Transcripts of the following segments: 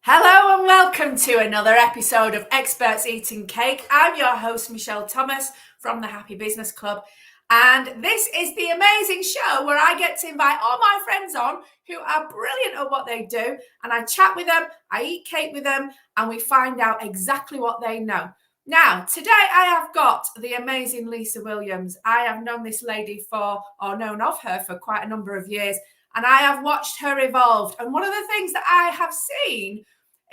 Hello and welcome to another episode of Experts Eating Cake. I'm your host, Michelle Thomas from the Happy Business Club. And this is the amazing show where I get to invite all my friends on who are brilliant at what they do. And I chat with them, I eat cake with them, and we find out exactly what they know. Now, today I have got the amazing Lisa Williams. I have known this lady known of her for quite a number of years. And I have watched her evolve. And one of the things that I have seen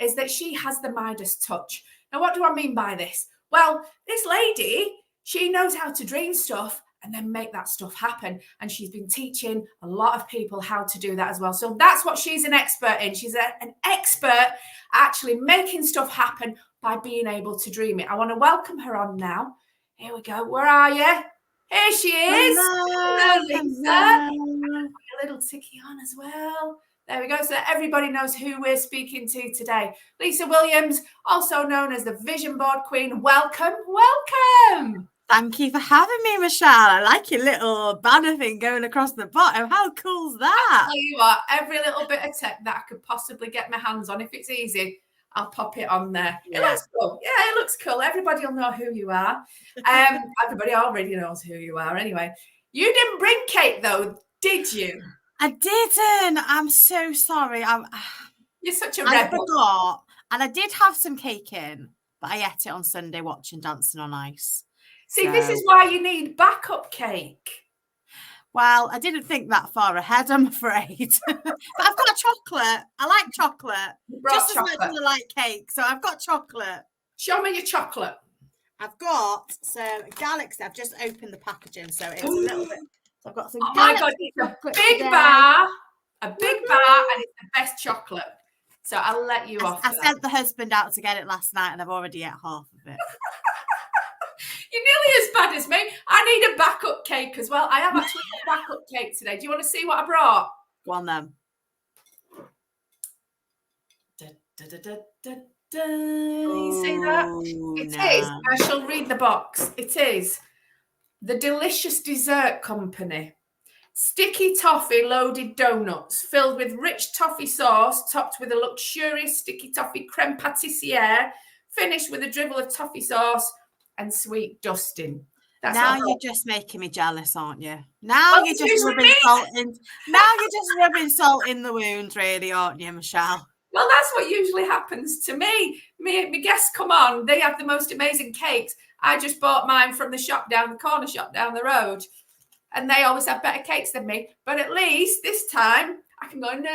is that she has the Midas touch. Now, what do I mean by this? Well, this lady, she knows how to dream stuff and then make that stuff happen. And she's been teaching a lot of people how to do that as well. So that's what she's an expert in. She's an expert actually making stuff happen by being able to dream it. I want to welcome her on now. Here we go. Where are you? Here she is. Hello, Lisa. Hello. A little ticky on as well. There we go. So that everybody knows who we're speaking to today. Lisa Williams, also known as the Vision Board Queen. Welcome. Welcome. Thank you for having me, Michelle. I like your little banner thing going across the bottom. How cool's that? I'll tell you what, every little bit of tech that I could possibly get my hands on, if it's easy, I'll pop it on there. Yeah. It looks cool. Yeah, it looks cool. Everybody will know who you are. Everybody already knows who you are anyway. You didn't bring cake though, did you? I didn't. I'm so sorry. You're such a rebel. I forgot. And I did have some cake in, but I ate it on Sunday watching Dancing on Ice. See, This is why you need backup cake. Well, I didn't think that far ahead, I'm afraid. But I've got chocolate. I like chocolate. Just chocolate. As much as I like cake. So I've got chocolate. Show me your chocolate. I've got some Galaxy. I've just opened the packaging, so it's a little bit. So I've got some. Oh my God, it's a big bar, and it's the best chocolate. So I'll let you off. I sent the husband out to get it last night, and I've already ate half of it. You're nearly as bad as me. I need a backup cake as well. I have actually got a backup cake today. Do you want to see what I brought? Go on then. You see that? It is. I shall read the box. It is the Delicious Dessert Company. Sticky toffee loaded donuts filled with rich toffee sauce, topped with a luxurious sticky toffee creme pâtissière, finished with a dribble of toffee sauce and sweet dusting. Now you're just making me jealous, aren't you? Now you're just rubbing salt in. Now you're just rubbing salt in the wound, really, aren't you, Michelle? Well, that's what usually happens to me. My guests come on, they have the most amazing cakes. I just bought mine from the corner shop down the road. And they always have better cakes than me. But at least this time, I can go, no.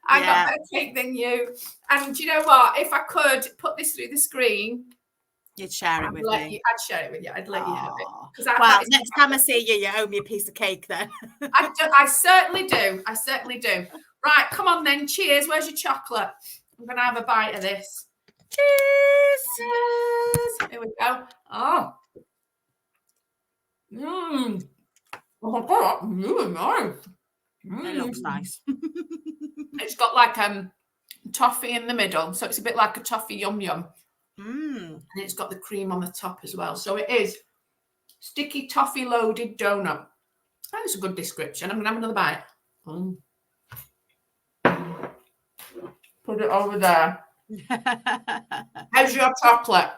I got better cake than you. And you know what? If I could put this through the screen, you'd share it with me. I'd share it with you. I'd let you have it. Well, next time I see you, you owe me a piece of cake then. I certainly do. I certainly do. Right, come on then. Cheers. Where's your chocolate? I'm going to have a bite of this. Cheers. Here we go. Oh. Oh my God, that's really nice. It looks nice. It's got like toffee in the middle, so it's a bit like a toffee yum yum. And it's got the cream on the top as well. So it is sticky toffee loaded donut. That's a good description. I'm gonna have another bite. Put it over there. How's your chocolate?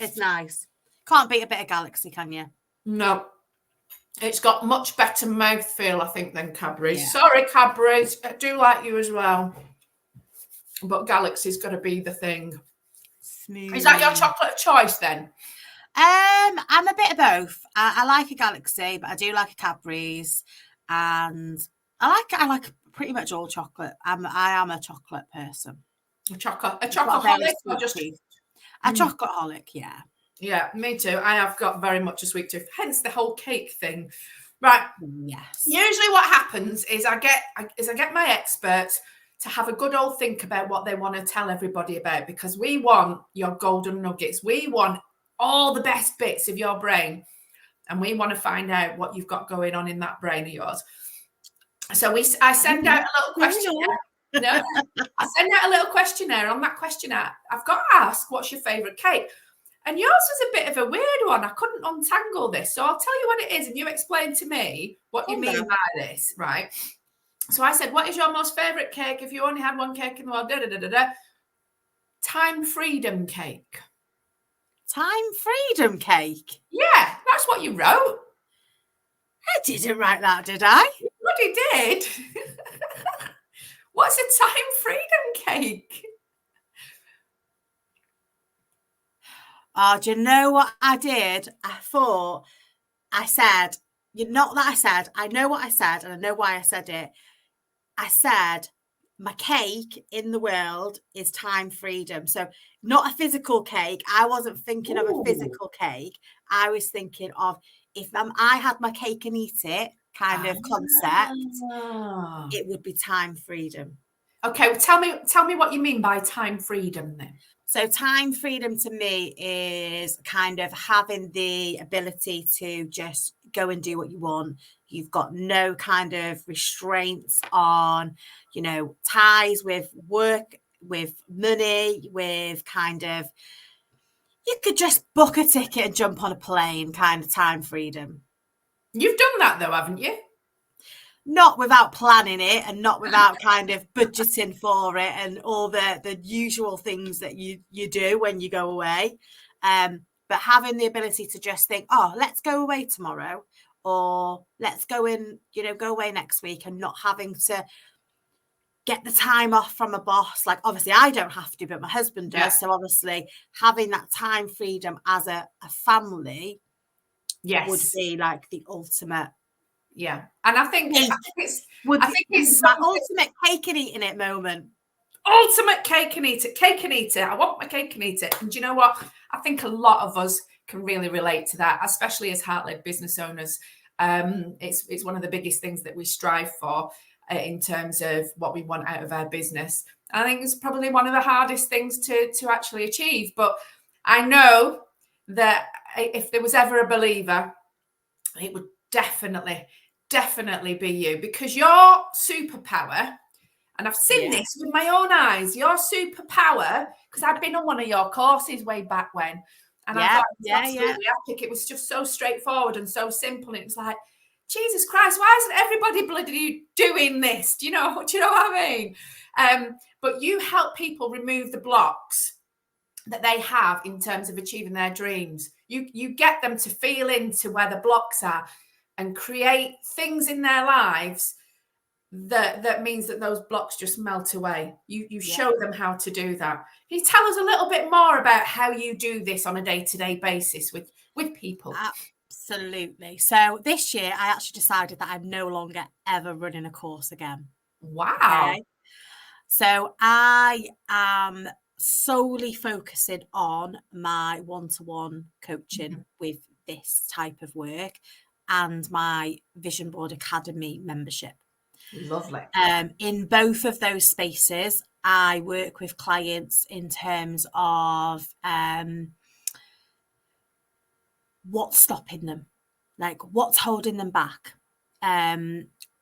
It's nice. Can't beat a bit of Galaxy, can you? No. It's got much better mouthfeel, I think, than Cadbury's. Yeah. Sorry, Cadbury's. I do like you as well. But Galaxy's got to be the thing. Smooth. Is that your chocolate of choice then? I'm a bit of both. I like a Galaxy, but I do like a Cadbury's. And I like pretty much all chocolate. I am a chocolate person. A chocoholic or just a chocoholic, yeah. Yeah, me too. I have got very much a sweet tooth, hence the whole cake thing. Right. Yes. Usually what happens is I get my experts to have a good old think about what they want to tell everybody about, because we want your golden nuggets. We want all the best bits of your brain, and we want to find out what you've got going on in that brain of yours. So I send out a little questionnaire. No, I send out a little questionnaire. On that questionnaire, I've got to ask, what's your favourite cake? And yours was a bit of a weird one. I couldn't untangle this. So I'll tell you what it is, and you explain to me what you mean by this, right? So I said, what is your most favourite cake if you only had one cake in the world? Da, da, da, da, da. Time freedom cake. Time freedom cake. Yeah, that's what you wrote. I didn't write that, did I? You bloody did. What's a time freedom cake? Oh, do you know what I did? I said, not that I said, I know what I said and I know why I said it. I said, my cake in the world is time freedom. So not a physical cake. I wasn't thinking of a physical cake. I was thinking of if I had my cake and eat it kind of concept, it would be time freedom. Okay, well, tell me what you mean by time freedom then. So time freedom to me is kind of having the ability to just go and do what you want. You've got no kind of restraints on, ties with work, with money, with kind of, you could just book a ticket and jump on a plane, kind of time freedom. You've done that though, haven't you? Not without planning it and not without kind of budgeting for it and all the usual things that you do when you go away. But having the ability to just think, oh, let's go away tomorrow, or let's go away next week, and not having to get the time off from a boss. Like, obviously I don't have to, but my husband does. Yeah. So obviously having that time freedom as a family would be like the ultimate. Yeah, and I think it's my ultimate cake and eating it moment. Ultimate cake and eat it. Cake and eat it. I want my cake and eat it. And do you know what? I think a lot of us can really relate to that, especially as heart-led business owners. It's one of the biggest things that we strive for in terms of what we want out of our business. I think it's probably one of the hardest things to actually achieve. But I know that if there was ever a believer, it would definitely be you, because your superpower, and I've seen this with my own eyes, your superpower, because I've been on one of your courses way back when, and I thought it was absolutely epic. It was just so straightforward and so simple. It was like, Jesus Christ, why isn't everybody bloody doing this? Do you know what I mean? But you help people remove the blocks that they have in terms of achieving their dreams. You get them to feel into where the blocks are and create things in their lives that means that those blocks just melt away. You show them how to do that. Can you tell us a little bit more about how you do this on a day-to-day basis with people? Absolutely. So this year I actually decided that I'm no longer ever running a course again. Wow. Okay? So I am solely focusing on my one-to-one coaching with this type of work and my Vision Board Academy membership. Lovely. In both of those spaces, I work with clients in terms of what's stopping them, like what's holding them back.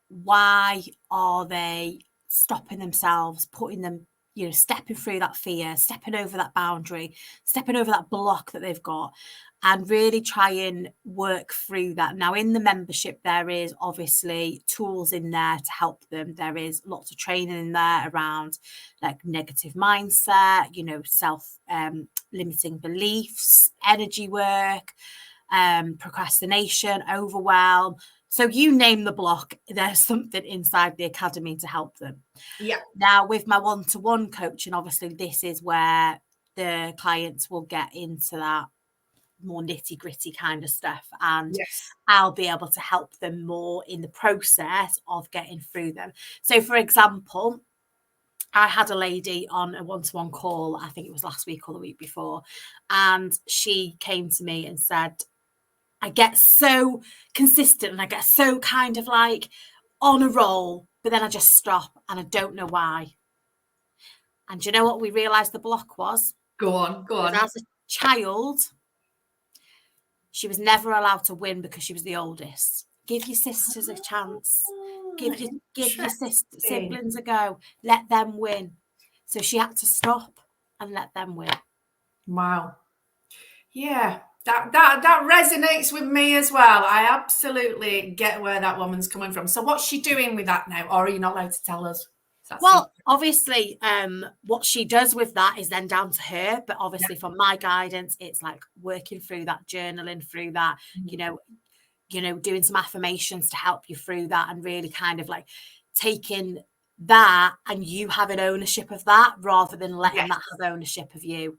Why are they stopping themselves, putting them, stepping through that fear, stepping over that boundary, stepping over that block that they've got, and really try and work through that. Now, in the membership, there is obviously tools in there to help them. There is lots of training in there around like negative mindset, self-limiting beliefs, energy work, procrastination, overwhelm. So you name the block, there's something inside the academy to help them. Yeah. Now, with my one-to-one coaching, obviously, this is where the clients will get into that more nitty-gritty kind of stuff. And I'll be able to help them more in the process of getting through them. So, for example, I had a lady on a one-to-one call, I think it was last week or the week before, and she came to me and said, I get so consistent and I get so kind of like on a roll, but then I just stop and I don't know why. And do you know what we realised the block was? Go on. As a child, she was never allowed to win because she was the oldest. Give your sisters a chance. Give your siblings a go. Let them win. So she had to stop and let them win. Wow. Yeah. That resonates with me as well. I absolutely get where that woman's coming from. So what's she doing with that now? Or are you not allowed to tell us? Well, obviously, what she does with that is then down to her. But obviously, from my guidance, it's like working through that, journaling through that, doing some affirmations to help you through that, and really kind of like taking that and you having ownership of that rather than letting that have ownership of you.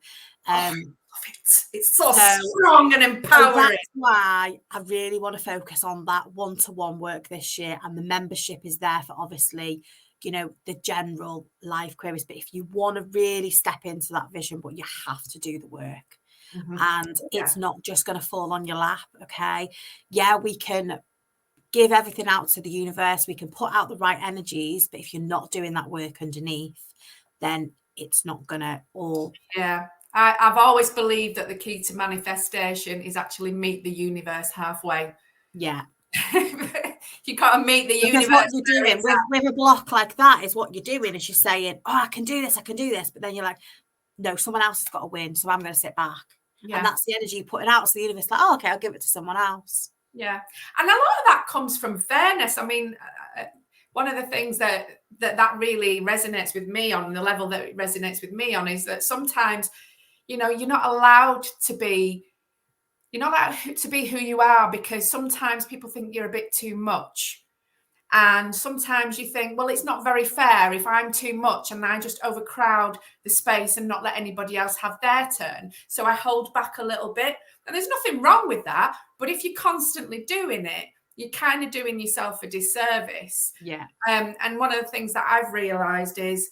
It's so strong and empowering. So that's why I really want to focus on that one-to-one work this year, and the membership is there for obviously the general life queries, but if you want to really step into that vision board, you have to do the work. And it's not just going to fall on your lap. Okay, we can give everything out to the universe, we can put out the right energies, but if you're not doing that work underneath, then it's not gonna all. I've always believed that the key to manifestation is actually meet the universe halfway. You can't meet the universe. What you're doing with a block like that is what you're doing is you're saying, I can do this, but then you're like, no, someone else has got to win, so I'm going to sit back. And that's the energy you're putting out. So the universe is like, okay, I'll give it to someone else. And a lot of that comes from fairness. I mean, one of the things that really resonates with me on the level that it resonates with me on is that sometimes, you're not allowed to be who you are, because sometimes people think you're a bit too much. And sometimes you think, well, it's not very fair if I'm too much and I just overcrowd the space and not let anybody else have their turn. So I hold back a little bit. And there's nothing wrong with that. But if you're constantly doing it, you're kind of doing yourself a disservice. And one of the things that I've realized is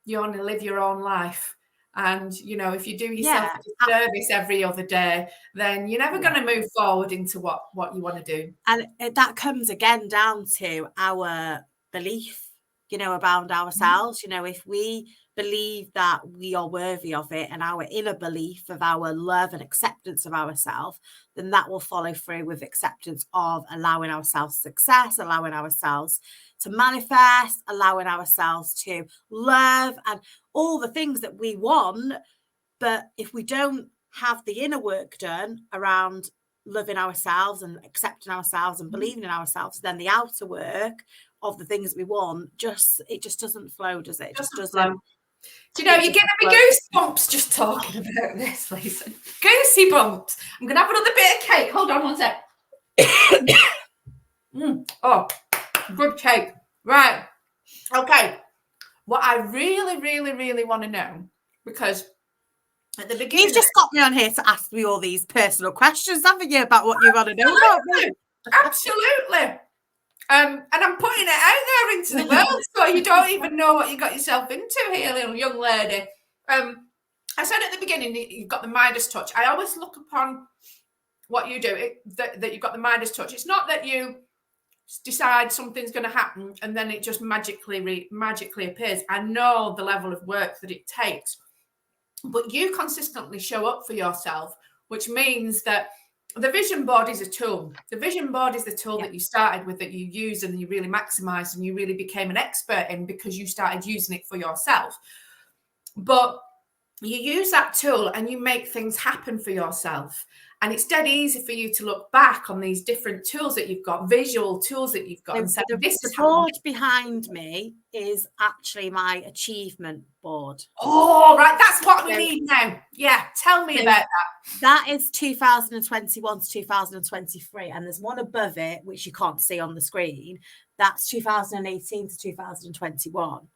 you only live your own life. And, if you do yourself a disservice every other day, then you're never going to move forward into what you want to do. And that comes again down to our belief, about ourselves. If we believe that we are worthy of it, and our inner belief of our love and acceptance of ourselves, then that will follow through with acceptance of allowing ourselves success, allowing ourselves to manifest, allowing ourselves to love and all the things that we want. But if we don't have the inner work done around loving ourselves and accepting ourselves and believing in ourselves, then the outer work of the things we want just doesn't flow, does it? It just doesn't. Do you're giving me goosebumps just talking about this, Lisa. Goosey bumps. I'm gonna have another bit of cake. Hold on one sec. Oh, good cake. Right. Okay. What I really, really, really want to know, because at the beginning, you've just got me on here to ask me all these personal questions, haven't you, about what you want to know about me? Absolutely. And I'm putting it out there into the world, so you don't even know what you got yourself into here, little young lady. I said at the beginning, you've got the Midas touch. I always look upon what you do, that you've got the Midas touch. It's not that you decide something's going to happen and then it just magically appears. I know the level of work that it takes, but you consistently show up for yourself, which means that the vision board is a tool. The vision board is the tool that you started with, that you use and you really maximized and you really became an expert in because you started using it for yourself. But you use that tool and you make things happen for yourself. And it's dead easy for you to look back on these different tools that you've got, visual tools that you've got. And say, the board behind me is actually my achievement board. Oh, right. That's what we need now. Yeah. Tell me about that. That is 2021 to 2023. And there's one above it, which you can't see on the screen. That's 2018 to 2021.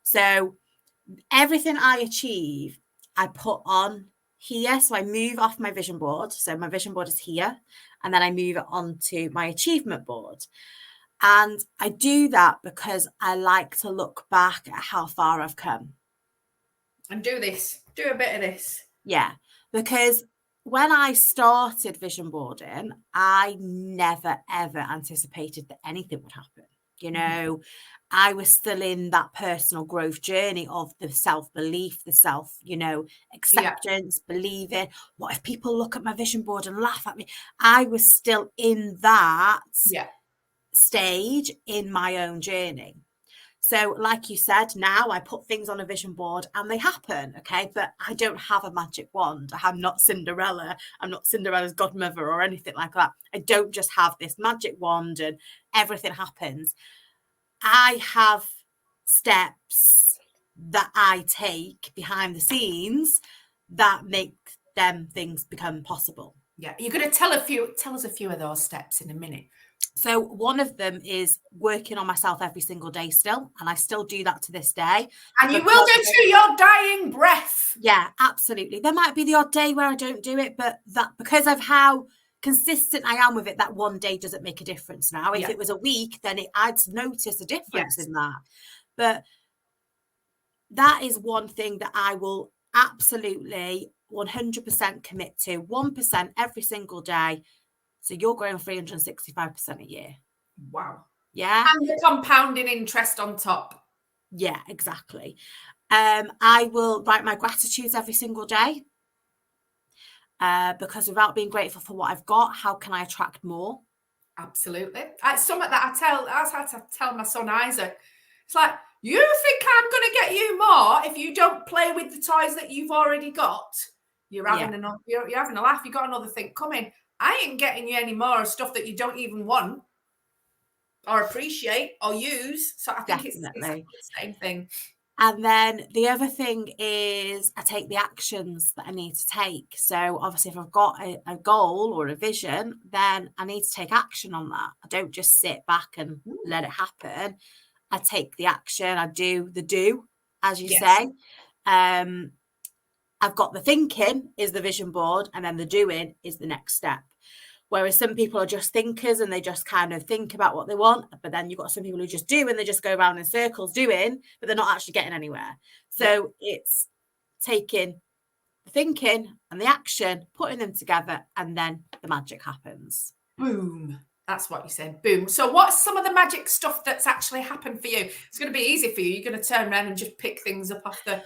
So everything I achieve, I put on here. So I move off my vision board. So my vision board is here. And then I move it onto my achievement board. And I do that because I like to look back at how far I've come. And do a bit of this. Yeah. Because when I started vision boarding, I never, ever anticipated that anything would happen. I was still in that personal growth journey of the self-belief, the self, acceptance, believing. What if people look at my vision board and laugh at me? I was still in that stage in my own journey. So like you said, now I put things on a vision board and they happen, okay? But I don't have a magic wand. I'm not Cinderella. I'm not Cinderella's godmother or anything like that. I don't just have this magic wand and everything happens. I have steps that I take behind the scenes that make them things become possible. Yeah, you're going to tell us a few of those steps in a minute. So one of them is working on myself every single day still, and I still do that to this day. And you will do to your dying breath. Yeah, absolutely. There might be the odd day where I don't do it, but that because of how consistent I am with it, that one day doesn't make a difference now. If it was a week, then I'd notice a difference in that. But that is one thing that I will absolutely 100% commit to, 1% every single day. So you're growing 365% a year. Wow. Yeah. And the compounding interest on top. Yeah, exactly. I will write my gratitudes every single day. Because without being grateful for what I've got, how can I attract more? Absolutely. It's something that I had to tell my son Isaac. It's like, you think I'm going to get you more if you don't play with the toys that you've already got? You're having you're having a laugh. You got another thing coming. I ain't getting you any more stuff that you don't even want or appreciate or use. So I think it's the same thing. And then the other thing is I take the actions that I need to take. So obviously if I've got a goal or a vision, then I need to take action on that. I don't just sit back and let it happen. I take the action. I do the do, as you say. I've got the thinking is the vision board, and then the doing is the next step. Whereas some people are just thinkers and they just kind of think about what they want. But then you've got some people who just do and they just go around in circles doing, but they're not actually getting anywhere. So it's taking the thinking and the action, putting them together, and then the magic happens. Boom. That's what you said. Boom. So what's some of the magic stuff that's actually happened for you? It's going to be easy for you. You're going to turn around and just pick things up off the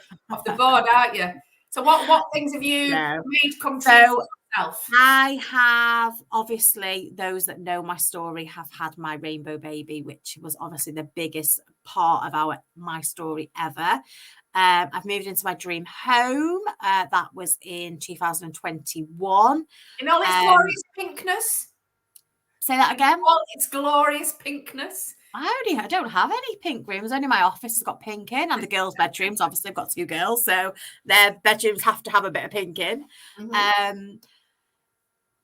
board, aren't you? So what things have you made come true for yourself? I have, obviously, those that know my story have had my rainbow baby, which was obviously the biggest part of my story ever. I've moved into my dream home. That was in 2021. In all its glorious pinkness. Say that again. All its glorious pinkness. I don't have any pink rooms. Only my office has got pink in, and the girls' bedrooms. Obviously, I've got 2 girls, so their bedrooms have to have a bit of pink in.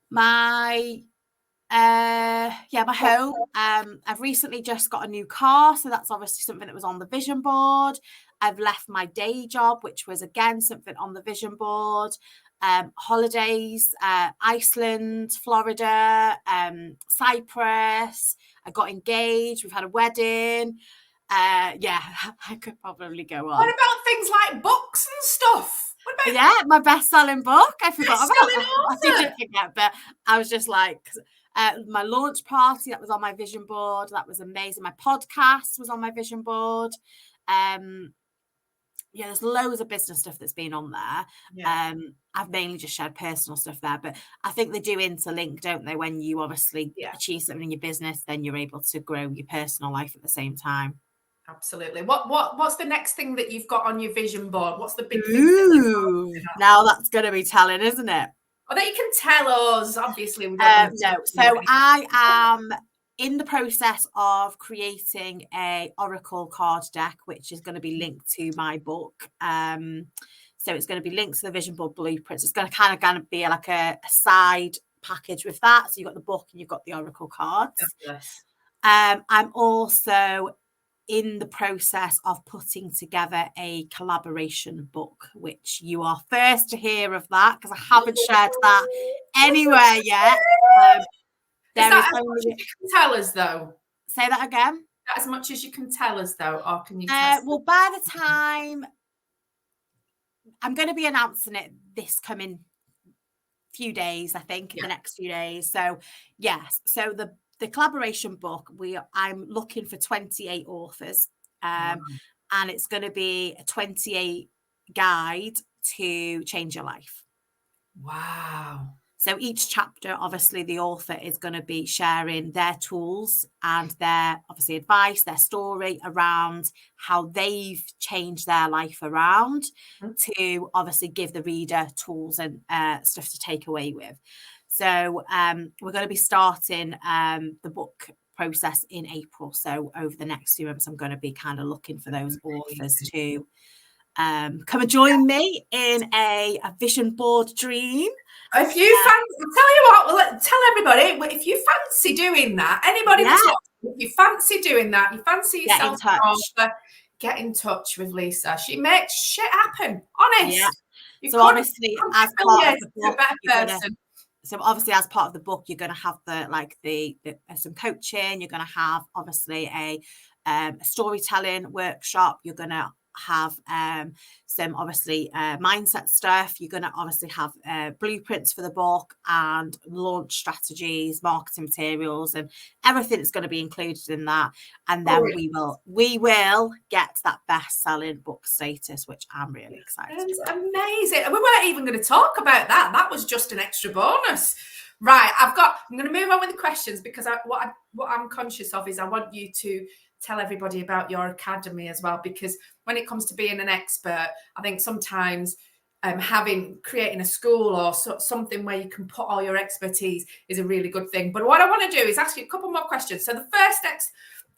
My home. I've recently just got a new car, so that's obviously something that was on the vision board. I've left my day job, which was again something on the vision board. Holidays, Iceland, Florida, Cyprus. I got engaged. We've had a wedding. I could probably go on. What about things like books and stuff? My best-selling book. I forgot about that. I didn't forget, but I was just like, my launch party, that was on my vision board. That was amazing. My podcast was on my vision board. There's loads of business stuff that's been on there. I've mainly just shared personal stuff there, but I think they do interlink, don't they? When you obviously achieve something in your business, then you're able to grow your personal life at the same time. Absolutely. What's the next thing that you've got on your vision board? What's the big thing? Now that's going to be telling, isn't it? Well, that you can tell us, obviously. No. So I am in the process of creating a Oracle card deck, which is going to be linked to my book. So it's going to be linked to the vision board blueprints. It's going to be like a side package with that. So you've got the book and you've got the Oracle cards. Yes. I'm also in the process of putting together a collaboration book, which you are first to hear of that because I haven't shared that anywhere yet. Is that as much as you can tell us, though? Say that again. As much as you can tell us, though, or can you? Well, by the time I'm going to be announcing it this coming few days, I think, in the next few days. So yes, so the collaboration book, I'm looking for 28 authors, and it's going to be a 28 guide to change your life. Wow. So each chapter, obviously, the author is going to be sharing their tools and their, obviously, advice, their story around how they've changed their life around to obviously give the reader tools and stuff to take away with. So we're going to be starting the book process in April. So over the next few months, I'm going to be kind of looking for those authors to come and join me in a vision board dream. If you tell you what, tell everybody, if you fancy doing that, anybody that's watching, if you fancy doing that, you fancy yourself an author, get in touch with Lisa. She makes shit happen, honest. Yeah. So obviously, as part of the book, so obviously as part of the book, you're going to have the some coaching. You're going to have obviously a storytelling workshop. You're going to have some obviously mindset stuff. You're going to obviously have blueprints for the book and launch strategies, marketing materials, and everything that's going to be included in that. And then we will get that best-selling book status, which I'm really excited about. It's amazing. We weren't even going to talk about that. That was just an extra bonus. Right, I'm going to move on with the questions, because what I'm conscious of is I want you to tell everybody about your academy as well, because when it comes to being an expert, I think sometimes creating a school or something where you can put all your expertise is a really good thing. But what I want to do is ask you a couple more questions. So the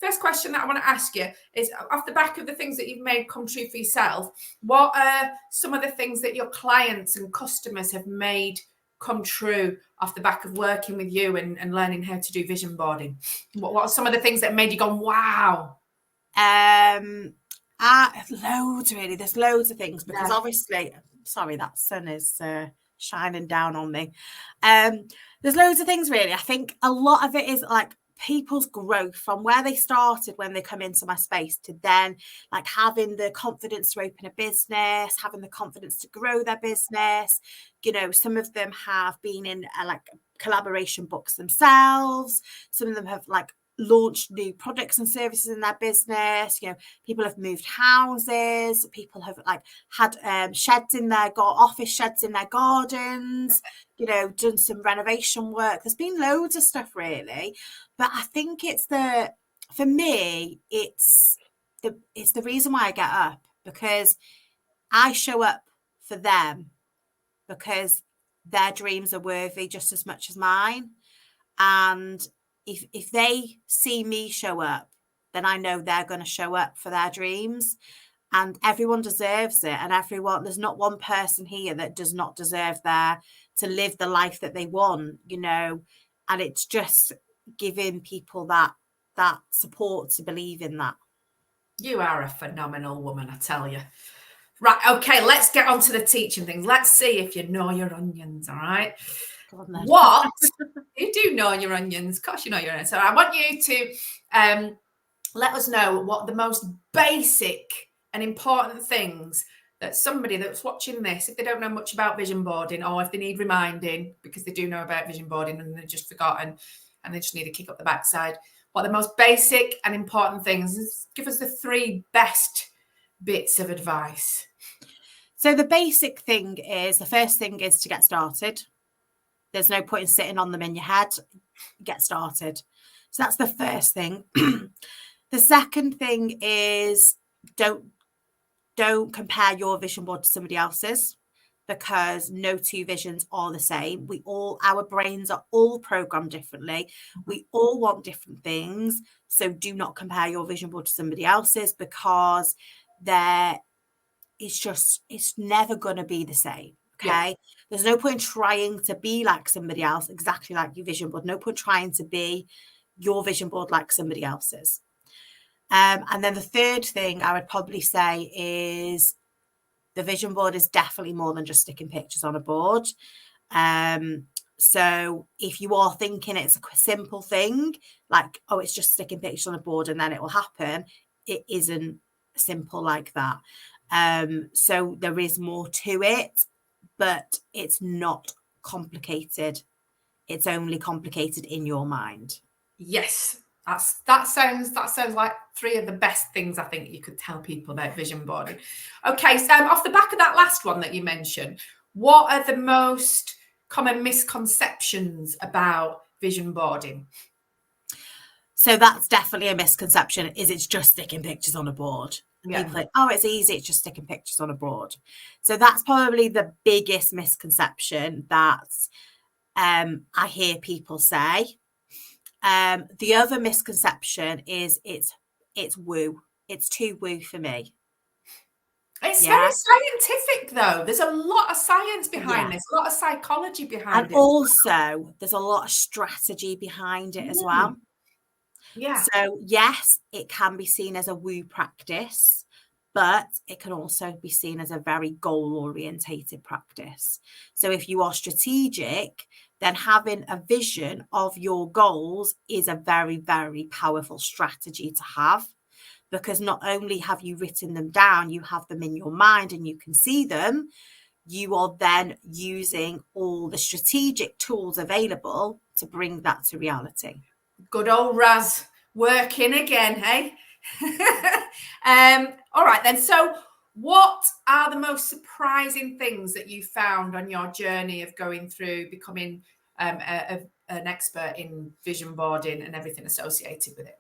first question that I want to ask you is, off the back of the things that you've made come true for yourself, what are some of the things that your clients and customers have made come true off the back of working with you and learning how to do vision boarding? What are some of the things that made you go, wow? Loads, really. There's loads of things, because obviously, sorry, that sun is shining down on me. There's loads of things, really. I think a lot of it is like people's growth from where they started when they come into my space to then like having the confidence to open a business, having the confidence to grow their business. You know, some of them have been in like collaboration books themselves. Some of them have like launched new products and services in their business. You know, people have moved houses. People have like had sheds in their office sheds in their gardens. You know, done some renovation work. There's been loads of stuff, really. But I think for me, it's the reason why I get up, because I show up for them, because their dreams are worthy just as much as mine. And if they see me show up, then I know they're going to show up for their dreams. And everyone deserves it. And there's not one person here that does not deserve to live the life that they want, you know. And it's just giving people that support to believe in that. You are a phenomenal woman, I tell you. Right, okay, let's get on to the teaching things. Let's see if you know your onions, all right? What? You do know your onions. Of course you know your onions. So I want you to let us know what the most basic and important things that somebody that's watching this, if they don't know much about vision boarding, or if they need reminding because they do know about vision boarding and they've just forgotten and they just need to kick up the backside, what the most basic and important things is. Give us the 3 best bits of advice. So the basic thing is, the first thing is to get started. There's no point in sitting on them in your head. Get started. So that's the first thing. The second thing is don't compare your vision board to somebody else's, because no 2 visions are the same. Our brains are all programmed differently. We all want different things. So do not compare your vision board to somebody else's, because it's never going to be the same. Okay. Yeah. There's no point trying to be like somebody else, exactly like your vision board. No point trying to be your vision board like somebody else's. And then the third thing I would probably say is the vision board is definitely more than just sticking pictures on a board. So if you are thinking it's a simple thing, like, oh, it's just sticking pictures on a board and then it will happen, it isn't simple like that. So there is more to it, but it's not complicated. It's only complicated in your mind. Yes, that sounds like 3 of the best things I think you could tell people about vision boarding. Okay, so off the back of that last one that you mentioned, what are the most common misconceptions about vision boarding? So that's definitely a misconception, is it's just sticking pictures on a board. Yeah. People think, oh, it's easy, it's just sticking pictures on a board. So that's probably the biggest misconception that I hear people say. The other misconception is it's woo. It's too woo for me. It's very scientific, though. There's a lot of science behind this, a lot of psychology behind it. And also, there's a lot of strategy behind it as well. Yeah. So, yes, it can be seen as a woo practice, but it can also be seen as a very goal-orientated practice. So if you are strategic, then having a vision of your goals is a very, very powerful strategy to have, because not only have you written them down, you have them in your mind and you can see them, you are then using all the strategic tools available to bring that to reality. Good old Raz working again, hey? All right then. So what are the most surprising things that you found on your journey of going through becoming an expert in vision boarding and everything associated with it?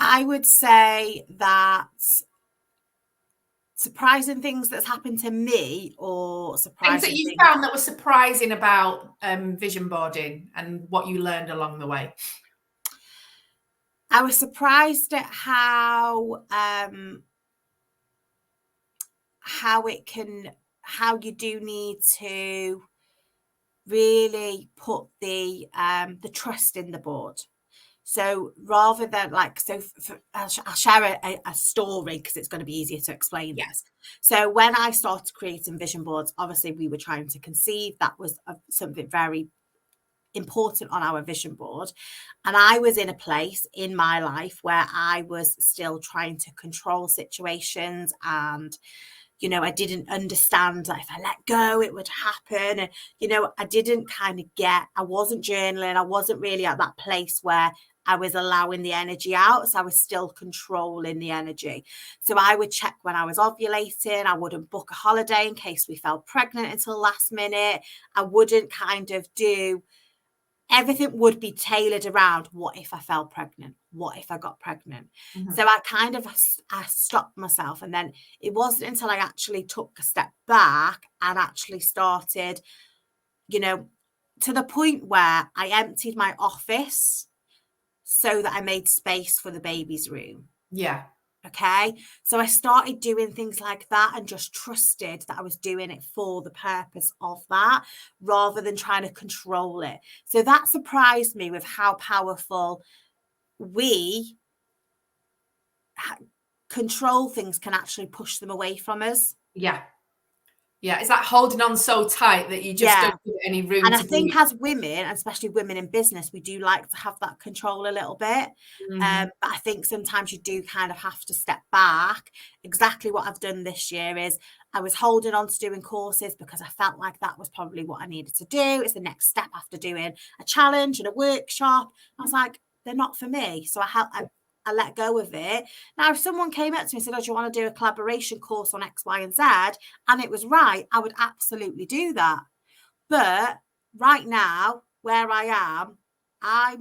I would say that surprising things that's happened to me, or surprising things that you found that were surprising about vision boarding and what you learned along the way. I was surprised at how you do need to really put the trust in the board. So rather than I'll share a story because it's going to be easier to explain this. So when I started creating vision boards, obviously we were trying to conceive. That was something very important on our vision board. And I was in a place in my life where I was still trying to control situations, and I didn't understand that if I let go, it would happen. And, I didn't I wasn't journaling. I wasn't really at that place where I was allowing the energy out. So I was still controlling the energy. So I would check when I was ovulating. I wouldn't book a holiday in case we fell pregnant until last minute. I wouldn't do everything would be tailored around what if I fell pregnant? What if I got pregnant? Mm-hmm. So I stopped myself. And then it wasn't until I actually took a step back and actually started, to the point where I emptied my office so that I made space for the baby's room. Yeah. Okay. So I started doing things like that and just trusted that I was doing it for the purpose of that rather than trying to control it. So that surprised me with how powerful control things can actually push them away from us. Yeah. Yeah, it's like holding on so tight that you just don't give it any room. And I think as women, especially women in business, we do like to have that control a little bit. Mm-hmm. But I think sometimes you do kind of have to step back. Exactly what I've done this year is I was holding on to doing courses because I felt like that was probably what I needed to do. It's the next step after doing a challenge and a workshop. I was like, they're not for me. So I let go of it. Now, if someone came up to me and said, oh, do you want to do a collaboration course on X, Y, and Z? And it was right, I would absolutely do that. But right now, where I am, I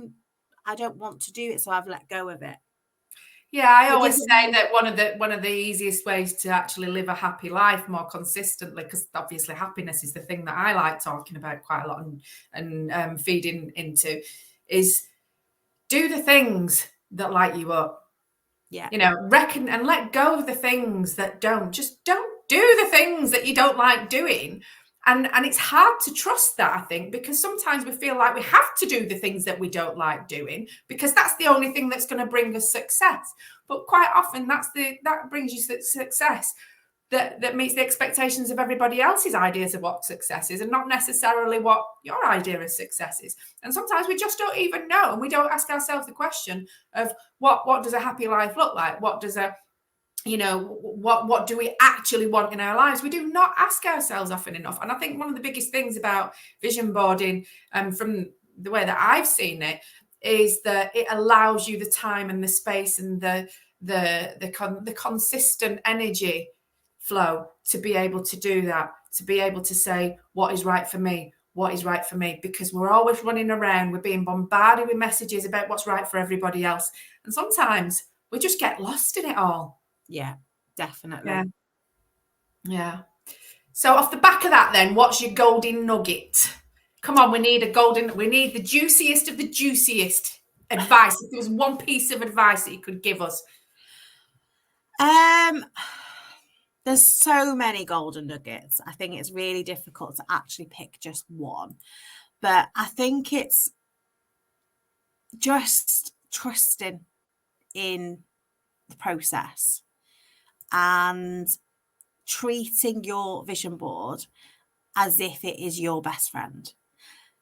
don't want to do it. So I've let go of it. Yeah, I always say that one of the easiest ways to actually live a happy life more consistently, because obviously happiness is the thing that I like talking about quite a lot and feeding into, is do the things that light you up. Yeah. Reckon and let go of the things that don't. Just don't do the things that you don't like doing. And it's hard to trust that, I think, because sometimes we feel like we have to do the things that we don't like doing because that's the only thing that's going to bring us success. But quite often that brings you success that meets the expectations of everybody else's ideas of what success is and not necessarily what your idea of success is. And sometimes we just don't even know, and we don't ask ourselves the question of what does a happy life look like? What does what do we actually want in our lives? We do not ask ourselves often enough. And I think one of the biggest things about vision boarding, from the way that I've seen it, is that it allows you the time and the space and the consistent energy flow to be able to do that, to be able to say what is right for me, what is right for me, because we're always running around, we're being bombarded with messages about what's right for everybody else. And sometimes we just get lost in it all. Yeah, definitely. Yeah. So off the back of that then, what's your golden nugget? Come on, we need the juiciest of the juiciest advice. If there was one piece of advice that you could give us. There's so many golden nuggets. I think it's really difficult to actually pick just one. But I think it's just trusting in the process and treating your vision board as if it is your best friend.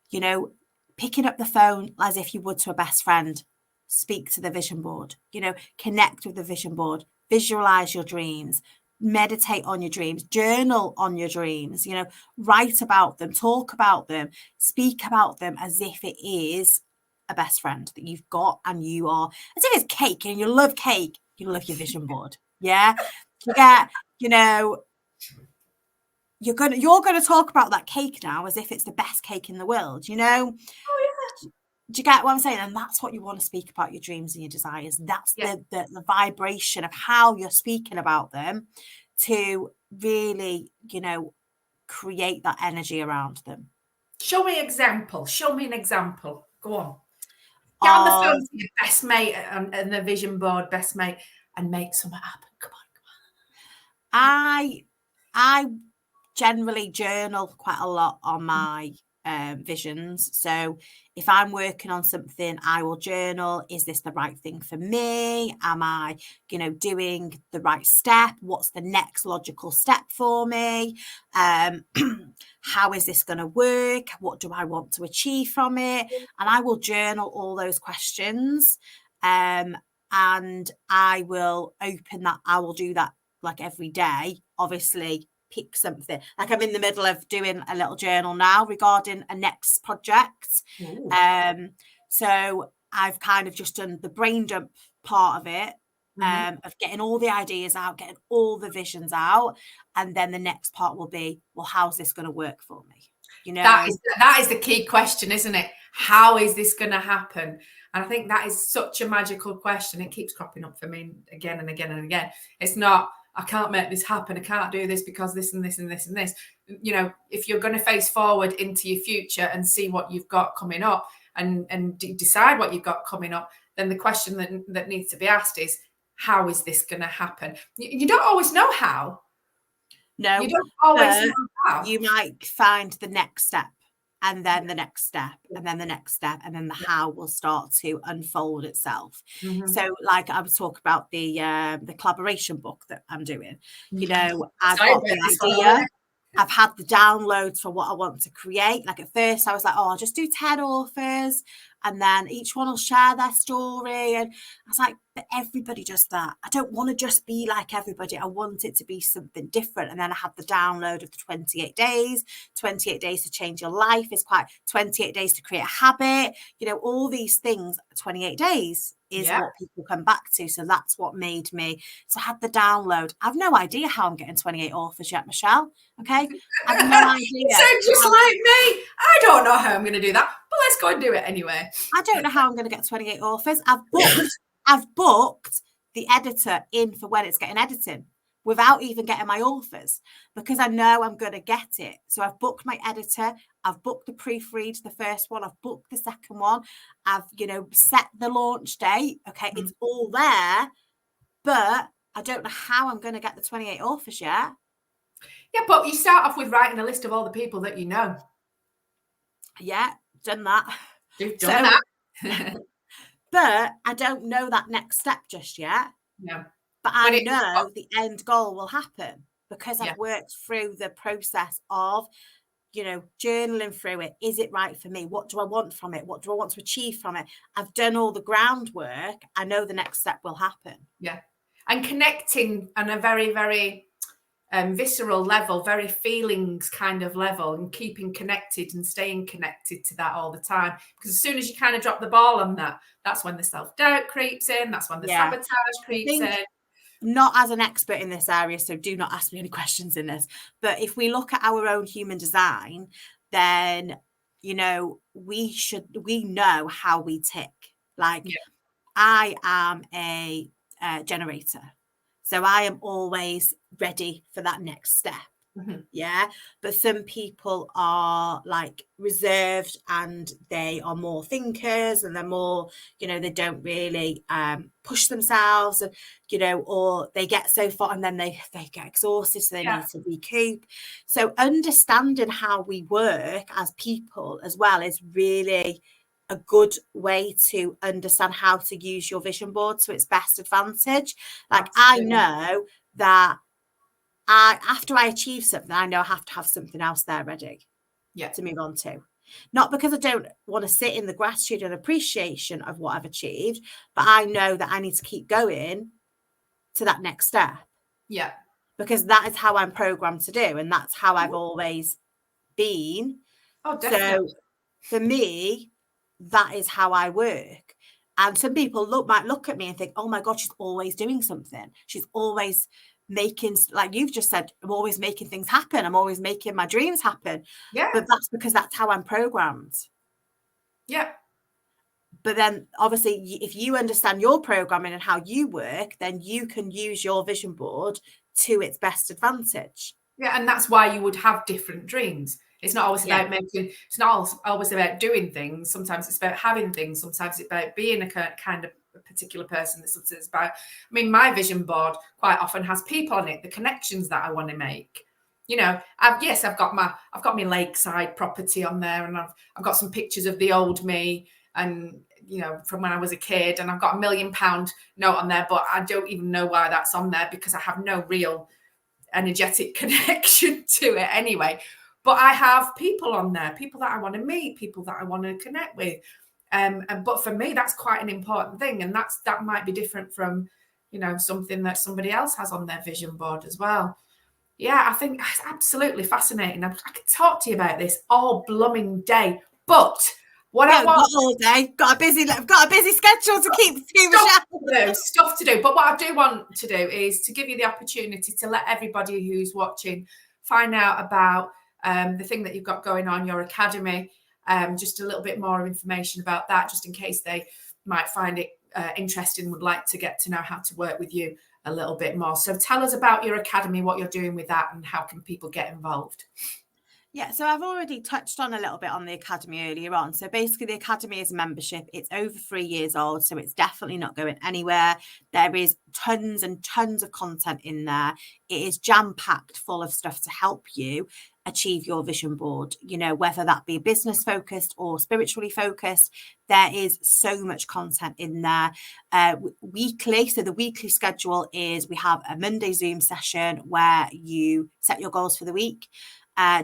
You know, picking up the phone as if you would to a best friend, speak to the vision board, you know, connect with the vision board, visualize your dreams, meditate on your dreams, journal on your dreams, you know, write about them, talk about them, speak about them as if it is a best friend that you've got, and you are, as if it's cake and you love cake, you love your vision board. Yeah. You get, you know, you're gonna talk about that cake now as if it's the best cake in the world, you know. Do you get what I'm saying? And that's what you want to speak about, your dreams and your desires. That's the vibration of how you're speaking about them to really, you know, create that energy around them. Show me an example. Go on. Get on the phone to your best mate and the vision board best mate and make something happen. Come on. I generally journal quite a lot on my visions. So if I'm working on something, I will journal. Is this the right thing for me? Am I, you know, doing the right step? What's the next logical step for me? How is this going to work? What do I want to achieve from it? And I will journal all those questions. And I will open that. I will do that like every day, obviously. Pick something. Like I'm in the middle of doing a little journal now regarding a next project. So I've kind of just done the brain dump part of it, of getting all the ideas out, getting all the visions out, and then the next part will be, well, how's this going to work for me? You know, that is the key question, isn't it? How is this going to happen? And I think that is such a magical question. It keeps cropping up for me again and again and again. It's not, I can't make this happen. I can't do this because this and this and this and this. You know, if you're going to face forward into your future and see what you've got coming up and decide what you've got coming up, then the question that needs to be asked is, how is this going to happen? You don't always know how. No, you don't always know how. You might find the next step, and then the next step, and then the next step, and then the how will start to unfold itself. So, like I was talking about the collaboration book that I'm doing. You know, I've got the idea. I've had the downloads for what I want to create. Like at first I was like, oh, I'll just do 10 authors and then each one will share their story. And I was like, but everybody does that. I don't want to just be like everybody. I want it to be something different. And then I had the download of the 28 days to change your life. It's quite 28 days to create a habit. You know, all these things, 28 days is what people come back to. So that's what made me. So I had the download. I've no idea how I'm getting 28 authors yet, Michelle. Okay. I have no idea. You sound just like me. I don't know how I'm going to do that, but let's go and do it anyway. I don't know how I'm going to get 28 authors. I've booked the editor in for when it's getting editing without even getting my authors because I know I'm going to get it. So I've booked my editor. I've booked the proofread, the first one. I've booked the second one. I've, you know, set the launch date. Okay. It's all there, but I don't know how I'm going to get the 28 authors yet. Yeah, but you start off with writing a list of all the people that you know. Yeah, done that. You've done that. But I don't know that next step just yet. No. But I know the end goal will happen because I've worked through the process of, you know, journaling through it. Is it right for me? What do I want from it? What do I want to achieve from it? I've done all the groundwork. I know the next step will happen. Yeah. And connecting on a very, very visceral level, very feelings kind of level, and keeping connected and staying connected to that all the time. Because as soon as you kind of drop the ball on that, that's when the self-doubt creeps in. That's when the sabotage creeps in. not as an expert in this area, so do not ask me any questions in this, but if we look at our own human design, then, you know, we know how we tick. Like, I am a generator, so I am always ready for that next step. Yeah, but some people are like reserved and they are more thinkers, and they're more, you know, they don't really push themselves, and, you know, or they get so far and then they get exhausted, so they need to recoup. So understanding how we work as people as well is really a good way to understand how to use your vision board to its best advantage. Like, I know that after I achieve something, I know I have to have something else there ready to move on to. Not because I don't want to sit in the gratitude and appreciation of what I've achieved, but I know that I need to keep going to that next step. Yeah. Because that is how I'm programmed to do, and that's how I've always been. Oh, definitely. So for me, that is how I work. And some people might look at me and think, oh my God, she's always doing something. She's always making, like you've just said, I'm always making things happen. I'm always making my dreams happen. Yeah. But that's because that's how I'm programmed. Yeah. But then obviously, if you understand your programming and how you work, then you can use your vision board to its best advantage. Yeah. And that's why you would have different dreams. It's not always about it's not always about doing things. Sometimes it's about having things. Sometimes it's about being a kind of a particular person. It's about, I mean, my vision board quite often has people on it, the connections that I want to make. You know, I've got my lakeside property on there, and I've got some pictures of the old me, and, you know, from when I was a kid, and I've got £1 million note on there, but I don't even know why that's on there because I have no real energetic connection to it anyway. But I have people on there, people that I want to meet, people that I want to connect with. But for me, that's quite an important thing. And that might be different from, you know, something that somebody else has on their vision board as well. Yeah, I think it's absolutely fascinating. I could talk to you about this all blooming day. But what I want all day, got a busy schedule to keep stuff to do. But what I do want to do is to give you the opportunity to let everybody who's watching find out about the thing that you've got going on, your academy, just a little bit more information about that, just in case they might find it interesting, would like to get to know how to work with you a little bit more. So tell us about your academy, what you're doing with that, and how can people get involved? Yeah, so I've already touched on a little bit on the academy earlier on. So basically, the academy is a membership. It's over 3 years old, so it's definitely not going anywhere. There is tons and tons of content in there. It is jam-packed full of stuff to help you achieve your vision board, you know, whether that be business focused or spiritually focused. There is so much content in there weekly. So the weekly schedule is, we have a Monday Zoom session where you set your goals for the week.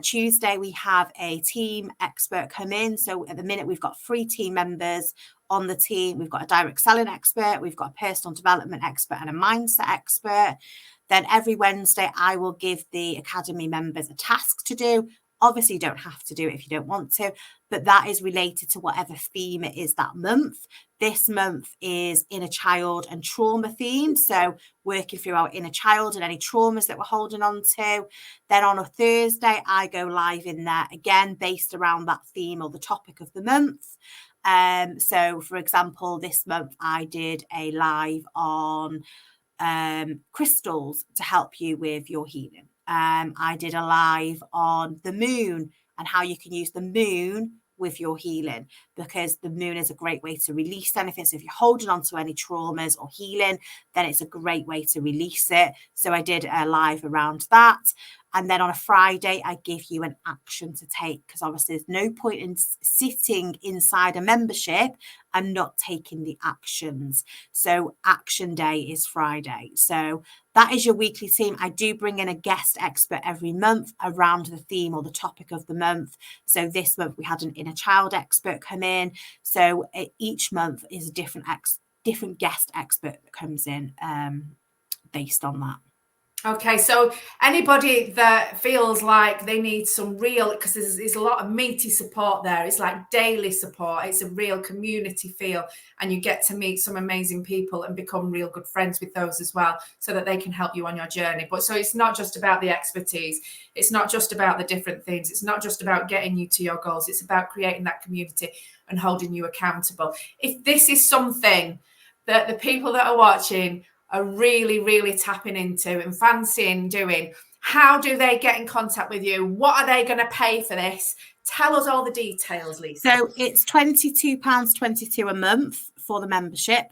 Tuesday, we have a team expert come in. So at the minute, we've got 3 team members on the team. We've got a direct selling expert, we've got a personal development expert, and a mindset expert. Then every Wednesday, I will give the academy members a task to do. Obviously, you don't have to do it if you don't want to, but that is related to whatever theme it is that month. This month is inner child and trauma themed. So working through our inner child and any traumas that we're holding on to. Then on a Thursday, I go live in there again, based around that theme or the topic of the month. So for example, this month I did a live on crystals to help you with your healing. I did a live on the moon and how you can use the moon with your healing, because the moon is a great way to release anything. So if you're holding on to any traumas or healing, then it's a great way to release it. So I did a live around that. And then on a Friday, I give you an action to take, because obviously there's no point in sitting inside a membership and not taking the actions. So action day is Friday. So that is your weekly team. I do bring in a guest expert every month around the theme or the topic of the month. So this month we had an inner child expert come in. So each month is a different guest expert that comes in based on that. Okay, so anybody that feels like they need some real, because there's a lot of meaty support there. It's like daily support. It's a real community feel, and you get to meet some amazing people and become real good friends with those as well, so that they can help you on your journey. But so it's not just about the expertise. It's not just about the different things. It's not just about getting you to your goals. It's about creating that community and holding you accountable. If this is something that the people that are watching are really, really tapping into and fancying doing, how do they get in contact with you? What are they going to pay for this? Tell us all the details, Lisa. So it's £22.22 a month for the membership.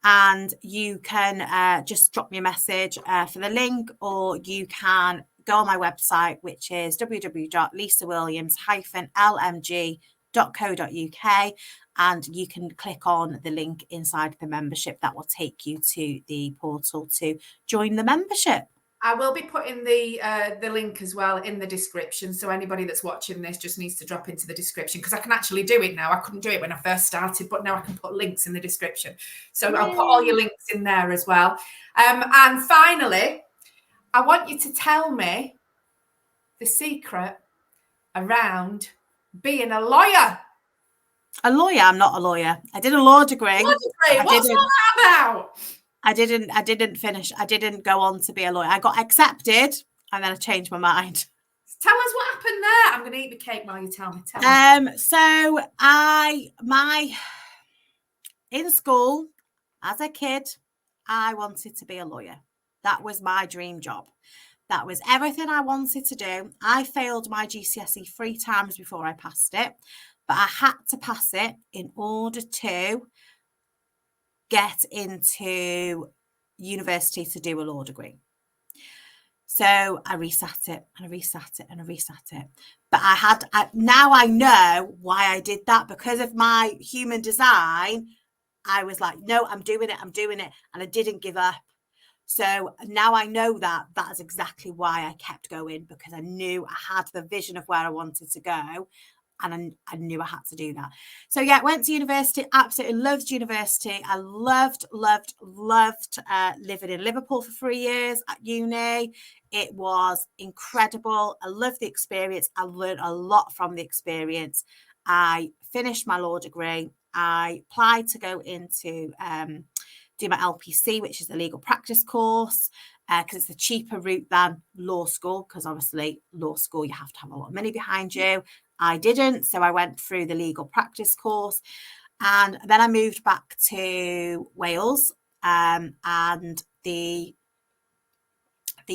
And you can just drop me a message for the link, or you can go on my website, which is www.lisawilliams-lmg.co.uk, and you can click on the link inside the membership that will take you to the portal to join the membership. I will be putting the link as well in the description. So anybody that's watching this just needs to drop into the description, because I can actually do it now. I couldn't do it when I first started, but now I can put links in the description. So I'll put all your links in there as well. And finally, I want you to tell me the secret around being a lawyer. A lawyer? I'm not a lawyer. I did a law degree. What's all that about? I didn't finish. I didn't go on to be a lawyer. I got accepted and then I changed my mind. Tell us what happened there. I'm going to eat the cake while you tell me. So in school as a kid, I wanted to be a lawyer. That was my dream job. That was everything I wanted to do. I failed my GCSE 3 times before I passed it, but I had to pass it in order to get into university to do a law degree. So I resat it and I resat it and I resat it. But now I know why I did that. Because of my human design, I was like, no, I'm doing it. And I didn't give up. So now I know that is exactly why I kept going, because I knew I had the vision of where I wanted to go. And I knew I had to do that. So yeah, went to university, absolutely loved university. I loved living in Liverpool for 3 years at uni. It was incredible. I loved the experience. I learned a lot from the experience. I finished my law degree. I applied to go into do my LPC, which is the legal practice course, because it's a cheaper route than law school, because obviously law school, you have to have a lot of money behind you. I didn't. So I went through the legal practice course, and then I moved back to Wales, and the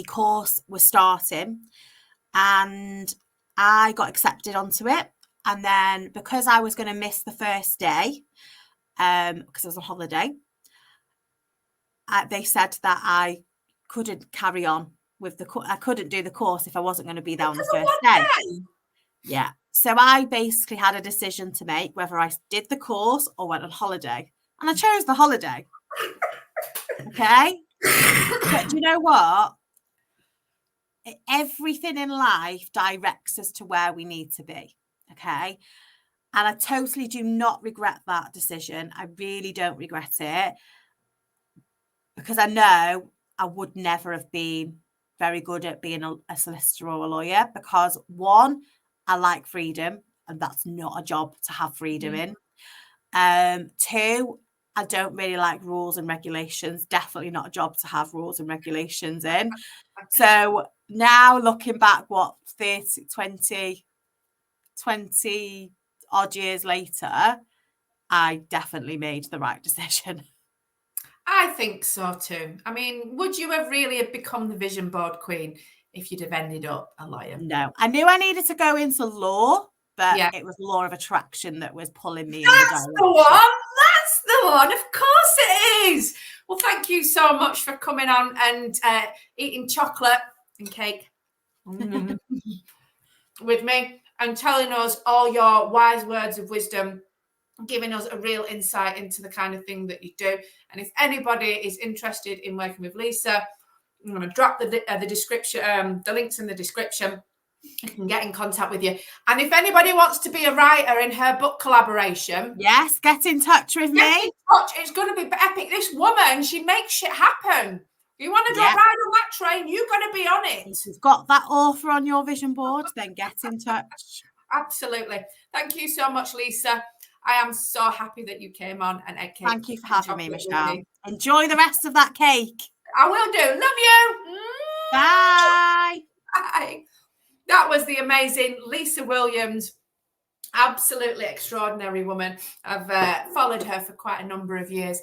course was starting, and I got accepted onto it. And then because I was going to miss the first day, because I was on holiday, they said that I couldn't carry on with I couldn't do the course if I wasn't going to be there on the first day. Yeah. So I basically had a decision to make whether I did the course or went on holiday. And I chose the holiday. Okay. But do you know what? Everything in life directs us to where we need to be. Okay. And I totally do not regret that decision. I really don't regret it, because I know I would never have been very good at being a solicitor or a lawyer, because one, I like freedom, and that's not a job to have freedom in. Two, I don't really like rules and regulations. Definitely not a job to have rules and regulations in. So now looking back, 20 odd years later, I definitely made the right decision. I think so too. I mean, would you have really become the vision board queen if you'd have ended up a lawyer? No, I knew I needed to go into law, but it was law of attraction that was pulling me in the direction. That's the one. Of course it is. Well, thank you so much for coming on and eating chocolate and cake with me and telling us all your wise words of wisdom, giving us a real insight into the kind of thing that you do. And if anybody is interested in working with Lisa, I'm going to drop the description, the links in the description. You can get in contact with you. And if anybody wants to be a writer in her book collaboration, yes, get in touch with me. It's going to be epic. This woman, she makes shit happen. You want to ride on that train, you've got to be on it. If you've got that author on your vision board, then get in touch. Absolutely. Thank you so much, Lisa. I am so happy that you came on and ate cake. Thank you for having me, Michelle. Enjoy the rest of that cake. I will do. Love you. Bye. Bye. That was the amazing Lisa Williams. Absolutely extraordinary woman. I've followed her for quite a number of years,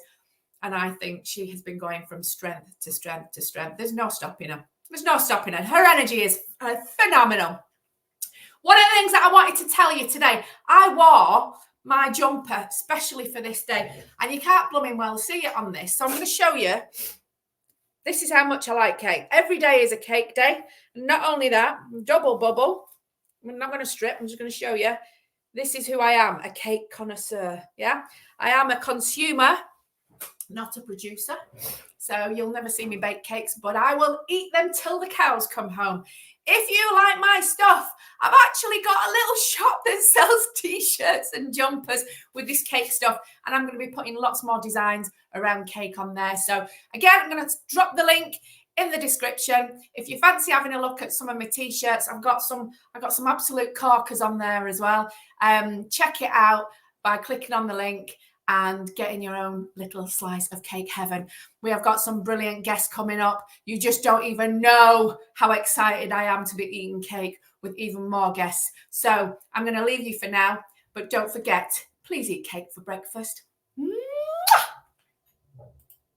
and I think she has been going from strength to strength to strength. There's no stopping her. There's no stopping her. Her energy is phenomenal. One of the things that I wanted to tell you today, I wore my jumper especially for this day, and you can't blooming well see it on this. So I'm going to show you. This is how much I like cake. Every day is a cake day. Not only that, double bubble. I'm not going to strip. I'm just going to show you. This is who I am, a cake connoisseur. Yeah, I am a consumer, not a producer. So you'll never see me bake cakes, but I will eat them till the cows come home. If you like my stuff, I've actually got a little shop that sells t-shirts and jumpers with this cake stuff, and I'm going to be putting lots more designs around cake on there. So again, I'm going to drop the link in the description. If you fancy having a look at some of my t-shirts, I've got some absolute corkers on there as well. Check it out by clicking on the link and getting your own little slice of cake heaven. We have got some brilliant guests coming up. You just don't even know how excited I am to be eating cake with even more guests. So I'm going to leave you for now, but don't forget, please eat cake for breakfast. Mwah!